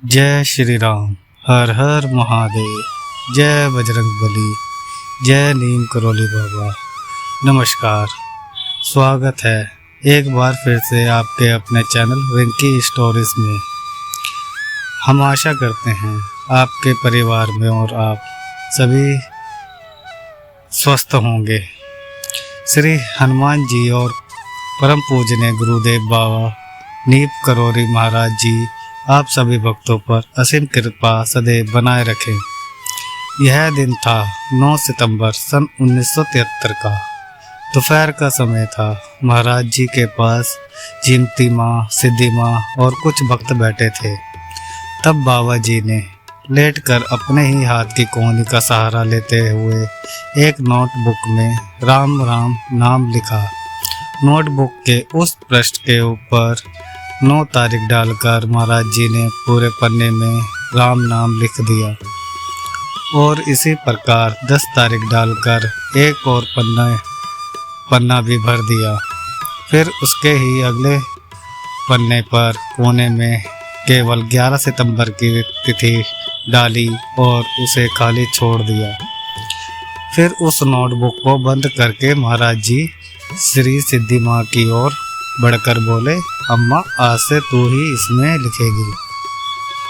जय श्री राम। हर हर महादेव। जय बजरंगबली। जय नीम करोली बाबा। नमस्कार, स्वागत है एक बार फिर से आपके अपने चैनल विंकी स्टोरीज में। हम आशा करते हैं आपके परिवार में और आप सभी स्वस्थ होंगे। श्री हनुमान जी और परम पूजनीय गुरुदेव बाबा नीम करोली महाराज जी आप सभी भक्तों पर असीम कृपा सदैव बनाए रखें। यह दिन था 9 सितंबर सन 1973 का। दोपहर का समय था। महाराज जी के पास जिमती माँ, सिद्धि माँ और कुछ भक्त बैठे थे। तब बाबा जी ने लेटकर अपने ही हाथ की कोहनी का सहारा लेते हुए एक नोटबुक में राम राम नाम लिखा। नोटबुक के उस पृष्ठ के ऊपर 9 तारीख डालकर महाराज जी ने पूरे पन्ने में राम नाम लिख दिया और इसी प्रकार 10 तारीख डालकर एक और पन्ना भी भर दिया। फिर उसके ही अगले पन्ने पर कोने में केवल 11 सितंबर की तिथि डाली और उसे खाली छोड़ दिया। फिर उस नोटबुक को बंद करके महाराज जी श्री सिद्धि माँ की ओर बढ़कर बोले, अम्मा आज से तू ही इसमें लिखेगी।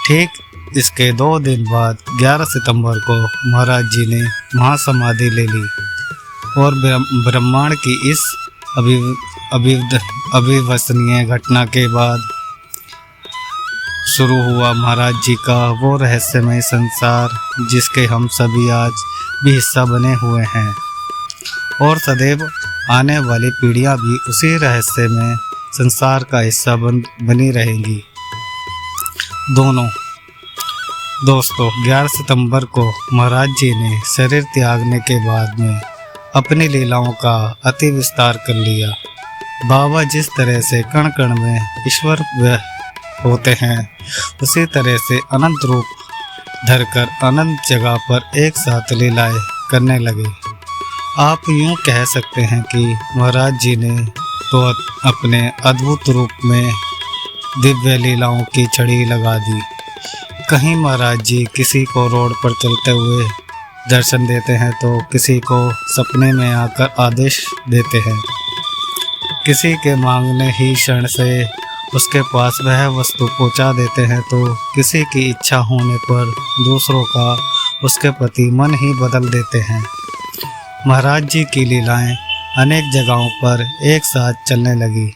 ठीक इसके 2 दिन बाद 11 सितंबर को महाराज जी ने महासमाधि ले ली और ब्रह्मांड की इस अविश्वसनीय घटना के बाद शुरू हुआ महाराज जी का वो रहस्यमय संसार जिसके हम सभी आज भी हिस्सा बने हुए हैं और सदैव आने वाली पीढ़ियां भी उसी रहस्य में संसार का हिस्सा बनी रहेंगी। दोस्तों 11 सितंबर को महाराज जी ने शरीर त्यागने के बाद में अपनी लीलाओं का अति विस्तार कर लिया। बाबा जिस तरह से कण कण में ईश्वर होते हैं उसी तरह से अनंत रूप धरकर अनंत जगह पर एक साथ लीलाएं करने लगे। आप यूं कह सकते हैं कि महाराज जी ने तो अपने अद्भुत रूप में दिव्य लीलाओं की छड़ी लगा दी। कहीं महाराज जी किसी को रोड पर चलते हुए दर्शन देते हैं तो किसी को सपने में आकर आदेश देते हैं। किसी के मांगने ही क्षण से उसके पास वह वस्तु पहुंचा देते हैं तो किसी की इच्छा होने पर दूसरों का उसके प्रति मन ही बदल देते हैं। महाराज जी की लीलाएं अनेक जगहों पर एक साथ चलने लगी।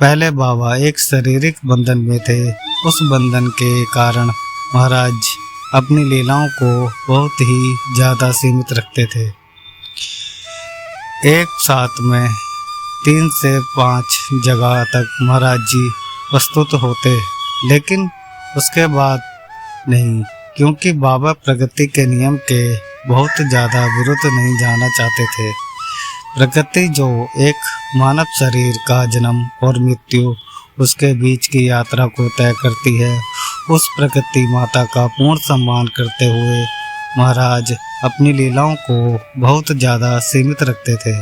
पहले बाबा एक शारीरिक बंधन में थे। उस बंधन के कारण महाराज अपनी लीलाओं को बहुत ही ज़्यादा सीमित रखते थे। एक साथ में 3 से 5 जगह तक महाराज जी प्रस्तुत होते, लेकिन उसके बाद नहीं, क्योंकि बाबा प्रगति के नियम के बहुत ज़्यादा विरुद्ध नहीं जाना चाहते थे। प्रगति जो एक मानव शरीर का जन्म और मृत्यु उसके बीच की यात्रा को तय करती है, उस प्रगति माता का पूर्ण सम्मान करते हुए महाराज अपनी लीलाओं को बहुत ज़्यादा सीमित रखते थे।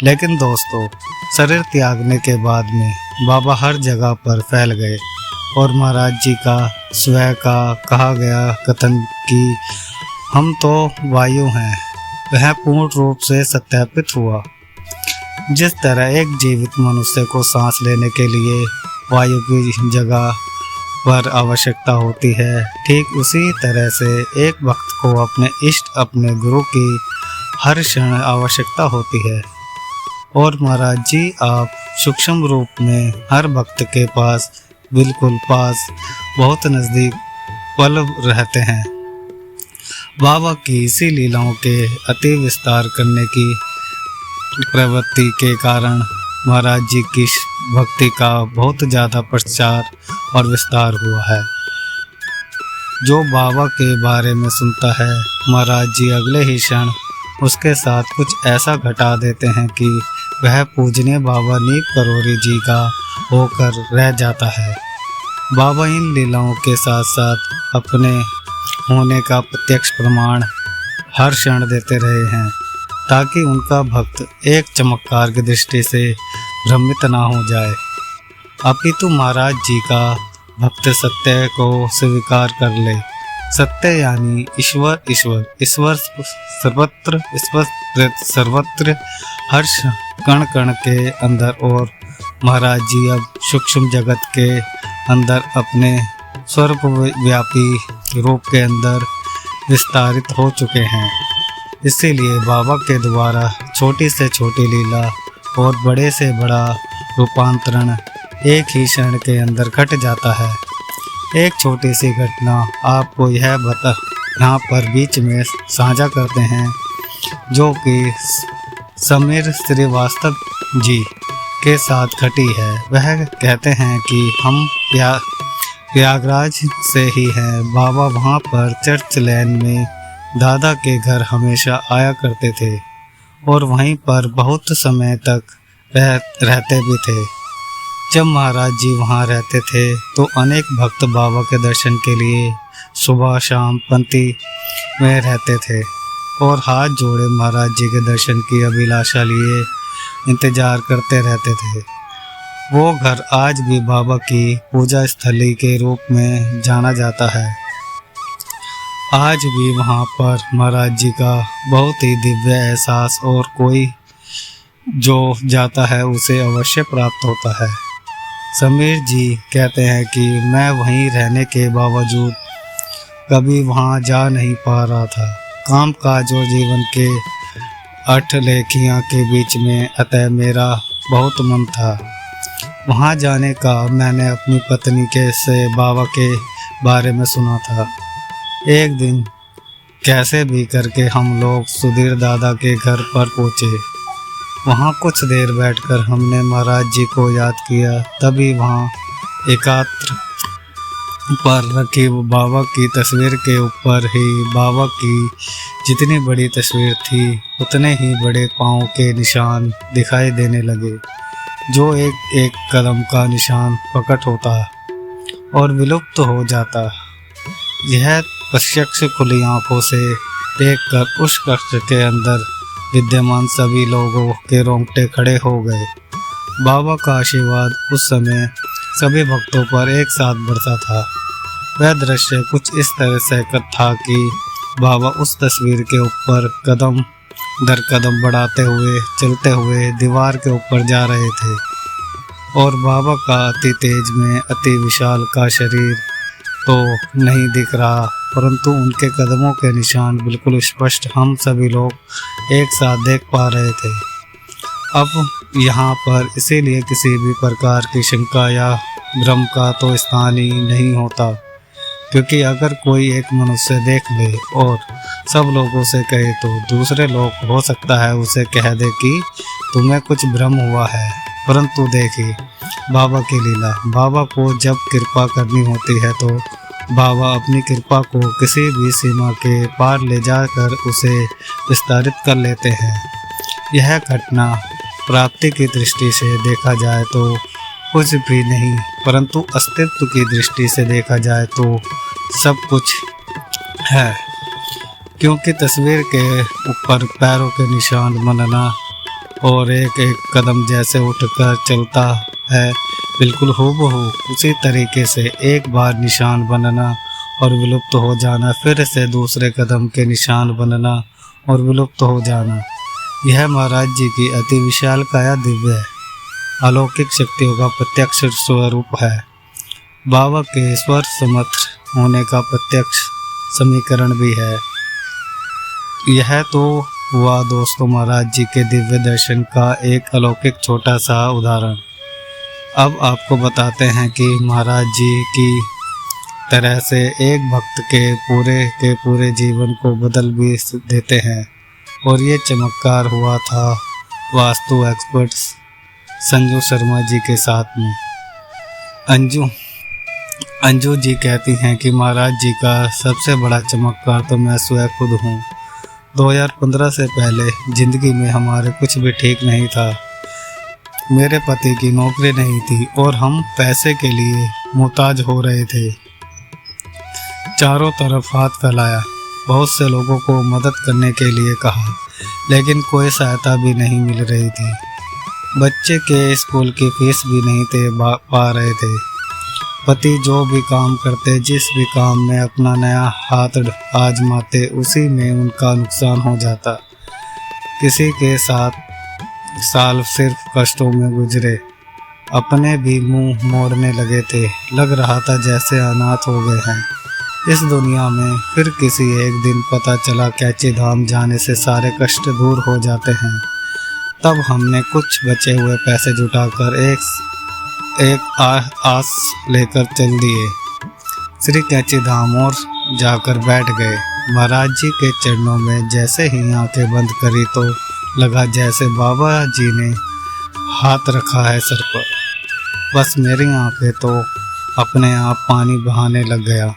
लेकिन दोस्तों शरीर त्यागने के बाद में बाबा हर जगह पर फैल गए और महाराज जी का स्वयं का कहा गया कथन कि हम तो वायु हैं वह पूर्ण रूप से सत्यापित हुआ। जिस तरह एक जीवित मनुष्य को सांस लेने के लिए वायु की जगह पर आवश्यकता होती है, ठीक उसी तरह से एक भक्त को अपने इष्ट अपने गुरु की हर क्षण आवश्यकता होती है। और महाराज जी आप सूक्ष्म रूप में हर भक्त के पास बिल्कुल पास बहुत नज़दीक पल रहते हैं। बाबा की इसी लीलाओं के अति विस्तार करने की प्रवृत्ति के कारण महाराज जी की भक्ति का बहुत ज़्यादा प्रचार और विस्तार हुआ है। जो बाबा के बारे में सुनता है महाराज जी अगले ही क्षण उसके साथ कुछ ऐसा घटा देते हैं कि वह पूजनीय बाबा नीम करोली जी का होकर रह जाता है। बाबा इन लीलाओं के साथ साथ अपने होने का प्रत्यक्ष प्रमाण हर क्षण देते रहे हैं ताकि उनका भक्त एक चमत्कार की दृष्टि से भ्रमित ना हो जाए। अपितु महाराज जी का भक्त सत्य को स्वीकार कर ले। सत्य यानी ईश्वर, ईश्वर ईश्वर सर्वत्र, ईश्वर सर्वत्र, हर कण कण के अंदर। और महाराज जी अब सूक्ष्म जगत के अंदर अपने सर्वव्यापी रूप के अंदर विस्तारित हो चुके हैं। इसीलिए बाबा के द्वारा छोटी से छोटी लीला और बड़े से बड़ा रूपांतरण एक ही क्षण के अंदर घट जाता है। एक छोटी सी घटना आपको यह यहाँ पर बीच में साझा करते हैं, जो कि समीर श्रीवास्तव जी के साथ घटी है। वह कहते हैं कि हम प्रयागराज से ही हैं। बाबा वहाँ पर चर्च लेन में दादा के घर हमेशा आया करते थे और वहीं पर बहुत समय तक रहते भी थे। जब महाराज जी वहाँ रहते थे तो अनेक भक्त बाबा के दर्शन के लिए सुबह शाम पंक्ति में रहते थे और हाथ जोड़े महाराज जी के दर्शन की अभिलाषा लिए इंतजार करते रहते थे। वो घर आज भी बाबा की पूजा स्थली के रूप में जाना जाता है। आज भी वहाँ पर महाराज जी का बहुत ही दिव्य एहसास और कोई जो जाता है उसे अवश्य प्राप्त होता है। समीर जी कहते हैं कि मैं वहीं रहने के बावजूद कभी वहाँ जा नहीं पा रहा था। काम काज और जीवन के अठलेखियाँ के बीच में, अतः मेरा बहुत मन था वहाँ जाने का। मैंने अपनी पत्नी के से बाबा के बारे में सुना था। एक दिन कैसे भी करके हम लोग सुधीर दादा के घर पर पहुँचे। वहाँ कुछ देर बैठकर हमने महाराज जी को याद किया। तभी वहाँ एकात्र पर रखी बाबा की तस्वीर के ऊपर ही बाबा की जितनी बड़ी तस्वीर थी उतने ही बड़े पाँव के निशान दिखाई देने लगे, जो एक एक कदम का निशान प्रकट होता और विलुप्त हो जाता। यह प्रत्यक्ष खुली आंखों से देखकर उस कक्ष के अंदर विद्यमान सभी लोगों के रोंगटे खड़े हो गए। बाबा का आशीर्वाद उस समय सभी भक्तों पर एक साथ बरसा था। वह दृश्य कुछ इस तरह से था कि बाबा उस तस्वीर के ऊपर कदम दर कदम बढ़ाते हुए चलते हुए दीवार के ऊपर जा रहे थे और बाबा का अति तेज में अति विशाल का शरीर तो नहीं दिख रहा, परंतु उनके कदमों के निशान बिल्कुल स्पष्ट हम सभी लोग एक साथ देख पा रहे थे। अब यहाँ पर इसीलिए किसी भी प्रकार की शंका या भ्रम का तो स्थान ही नहीं होता, क्योंकि अगर कोई एक मनुष्य देख ले और सब लोगों से कहे तो दूसरे लोग हो सकता है उसे कह दे कि तुम्हें कुछ भ्रम हुआ है। परंतु देखिए बाबा की लीला, बाबा को जब कृपा करनी होती है तो बाबा अपनी कृपा को किसी भी सीमा के पार ले जाकर उसे विस्तारित कर लेते हैं। यह घटना प्राप्ति की दृष्टि से देखा जाए तो कुछ भी नहीं, परंतु अस्तित्व की दृष्टि से देखा जाए तो सब कुछ है, क्योंकि तस्वीर के ऊपर पैरों के निशान बनना और एक एक कदम जैसे उठकर चलता है, बिल्कुल हूबहू उसी तरीके से एक बार निशान बनना और विलुप्त हो जाना, फिर से दूसरे कदम के निशान बनना और विलुप्त हो जाना। यह महाराज जी की अति विशाल काया दिव्य अलौकिक शक्तियों का प्रत्यक्ष स्वरूप है। बाबा के स्वर समर्थ होने का प्रत्यक्ष समीकरण भी है। यह तो हुआ दोस्तों महाराज जी के दिव्य दर्शन का एक अलौकिक छोटा सा उदाहरण। अब आपको बताते हैं कि महाराज जी की तरह से एक भक्त के पूरे जीवन को बदल भी देते हैं, और ये चमत्कार हुआ था वास्तु एक्सपर्ट्स संजू शर्मा जी के साथ में। अंजू जी कहती हैं कि महाराज जी का सबसे बड़ा चमत्कार तो मैं स्वयं खुद हूँ। 2015 से पहले ज़िंदगी में हमारे कुछ भी ठीक नहीं था। मेरे पति की नौकरी नहीं थी और हम पैसे के लिए मुहताज हो रहे थे। चारों तरफ हाथ फैलाया, बहुत से लोगों को मदद करने के लिए कहा, लेकिन कोई सहायता भी नहीं मिल रही थी। बच्चे के स्कूल की फीस भी नहीं पा रहे थे। पति जो भी काम करते, जिस भी काम में अपना नया हाथ आजमाते, उसी में उनका नुकसान हो जाता। किसी के साथ साल सिर्फ कष्टों में गुजरे, अपने भी मुंह मोड़ने लगे थे। लग रहा था जैसे अनाथ हो गए हैं इस दुनिया में। फिर किसी एक दिन पता चला कैची धाम जाने से सारे कष्ट दूर हो जाते हैं। तब हमने कुछ बचे हुए पैसे जुटाकर एक आस लेकर चल दिए श्री कैची धाम और जाकर बैठ गए। महाराज जी के चरणों में जैसे ही आंखें बंद करी तो लगा जैसे बाबा जी ने हाथ रखा है सर पर। बस मेरी आंखें तो अपने आप पानी बहाने लग गया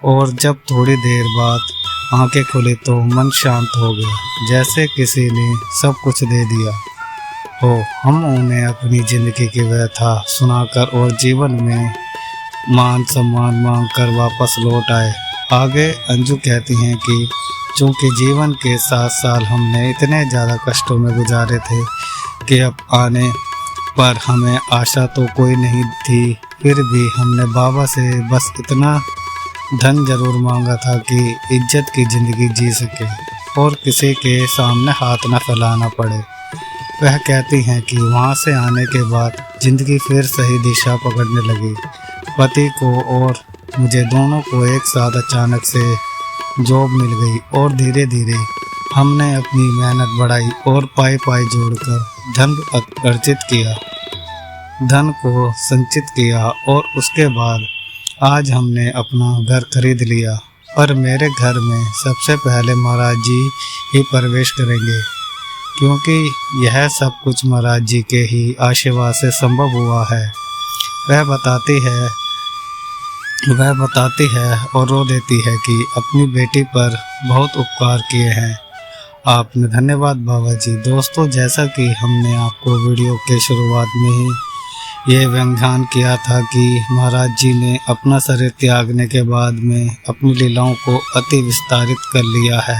और जब थोड़ी देर बाद आंखें खुली तो मन शांत हो गया, जैसे किसी ने सब कुछ दे दिया हो। हम उन्हें अपनी ज़िंदगी की व्यथा सुनाकर और जीवन में मान सम्मान मांगकर वापस लौट आए। आगे अंजू कहती हैं कि चूँकि जीवन के 7 साल हमने इतने ज़्यादा कष्टों में गुजारे थे कि अब आने पर हमें आशा तो कोई नहीं थी, फिर भी हमने बाबा से बस इतना धन जरूर मांगा था कि इज्जत की ज़िंदगी जी सके और किसी के सामने हाथ न फैलाना पड़े। वह कहती हैं कि वहाँ से आने के बाद ज़िंदगी फिर सही दिशा पकड़ने लगी। पति को और मुझे दोनों को एक साथ अचानक से जॉब मिल गई और धीरे धीरे हमने अपनी मेहनत बढ़ाई और पाई पाई जोड़कर धन अर्जित किया, धन को संचित किया और उसके बाद आज हमने अपना घर खरीद लिया। पर मेरे घर में सबसे पहले महाराज जी ही प्रवेश करेंगे, क्योंकि यह सब कुछ महाराज जी के ही आशीर्वाद से संभव हुआ है। वह बताती है और रो देती है कि अपनी बेटी पर बहुत उपकार किए हैं आपने। धन्यवाद बाबा जी। दोस्तों, जैसा कि हमने आपको वीडियो के शुरुआत में ही ये व्याख्यान किया था कि महाराज जी ने अपना शरीर त्यागने के बाद में अपनी लीलाओं को अति विस्तारित कर लिया है,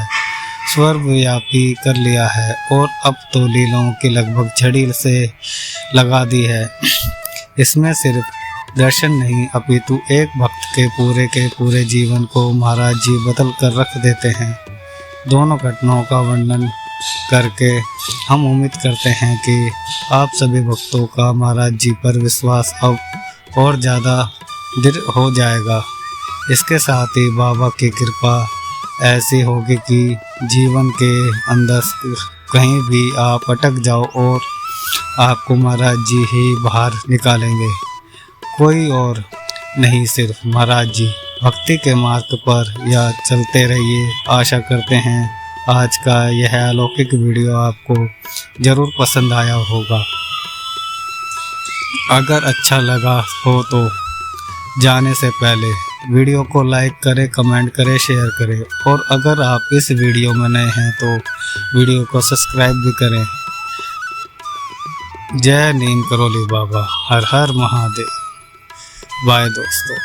सर्वव्यापी कर लिया है और अब तो लीलाओं की लगभग छड़ी से लगा दी है। इसमें सिर्फ दर्शन नहीं अपितु एक भक्त के पूरे जीवन को महाराज जी बदल कर रख देते हैं। दोनों घटनाओं का वर्णन करके हम उम्मीद करते हैं कि आप सभी भक्तों का महाराज जी पर विश्वास अब और ज़्यादा दृढ़ हो जाएगा। इसके साथ ही बाबा की कृपा ऐसी होगी कि जीवन के अंदर कहीं भी आप अटक जाओ और आपको महाराज जी ही बाहर निकालेंगे, कोई और नहीं, सिर्फ महाराज जी। भक्ति के मार्ग पर या चलते रहिए। आशा करते हैं आज का यह अलौकिक वीडियो आपको ज़रूर पसंद आया होगा। अगर अच्छा लगा हो तो जाने से पहले वीडियो को लाइक करें, कमेंट करें, शेयर करें और अगर आप इस वीडियो में नए हैं तो वीडियो को सब्सक्राइब भी करें। जय नीम करोली बाबा, हर हर महादेव। बाय दोस्तों।